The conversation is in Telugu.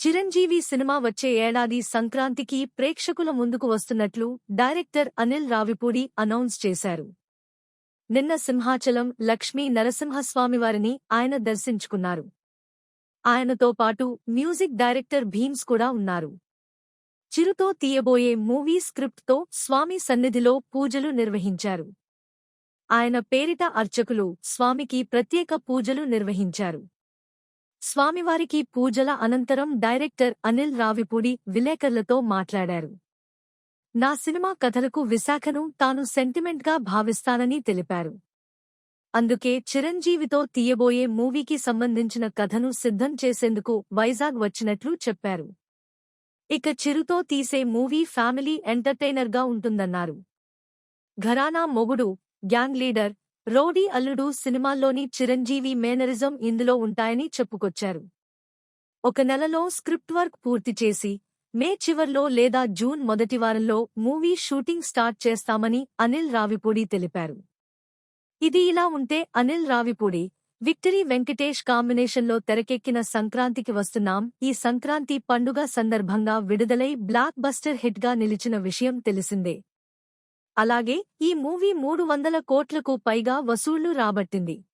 చిరంజీవి సినిమా వచ్చే ఏడాది సంక్రాంతికి ప్రేక్షకుల ముందుకు వస్తున్నట్లు డైరెక్టర్ అనిల్ రావిపూడి అనౌన్స్ చేశారు. నిన్న సింహాచలం లక్ష్మీ నరసింహస్వామివారిని ఆయన దర్శించుకున్నారు. ఆయనతో పాటు మ్యూజిక్ డైరెక్టర్ భీమ్స్ కూడా ఉన్నారు. చిరుతో తీయబోయే మూవీ స్క్రిప్ట్తో స్వామి సన్నిధిలో పూజలు నిర్వహించారు. ఆయన పేరిట అర్చకులు స్వామికి ప్రత్యేక పూజలు నిర్వహించారు. స్వామివారికి పూజల అనంతరం డైరెక్టర్ అనిల్ రావిపూడి విలేకరులతో మాట్లాడారు. నా సినిమా కథలకు విశాఖను తాను సెంటిమెంట్గా భావిస్తానని తెలిపారు. అందుకే చిరంజీవితో తీయబోయే మూవీకి సంబంధించిన కథను సిద్ధం చేసేందుకు వైజాగ్ వచ్చినట్లు చెప్పారు. ఇక చిరుతో తీసే మూవీ ఫ్యామిలీ ఎంటర్టైనర్గా ఉంటుందన్నారు. ఘరానా మొగుడు, గ్యాంగ్ లీడర్, రౌడీ అల్లుడు సినిమాల్లోని చిరంజీవి మేనరిజం ఇందులో ఉంటాయని చెప్పుకొచ్చారు. ఒక నెలలో స్క్రిప్ట్ వర్క్ పూర్తి చేసి మే చివర్లో లేదా జూన్ మొదటి వారంలో మూవీ షూటింగ్ స్టార్ట్ చేస్తామని అనిల్ రావిపూడి తెలిపారు. ఇది ఇలా ఉంటే అనిల్ రావిపూడి, విక్టరీ వెంకటేష్ కాంబినేషన్లో తెరకెక్కిన సంక్రాంతికి వస్తున్నాం ఈ సంక్రాంతి పండుగ సందర్భంగా విడుదలై బ్లాక్ బస్టర్ హిట్గా నిలిచిన విషయం తెలిసిందే. అలాగే ఈ మూవీ 300 కోట్లకు పైగా వసూళ్లు రాబట్టింది.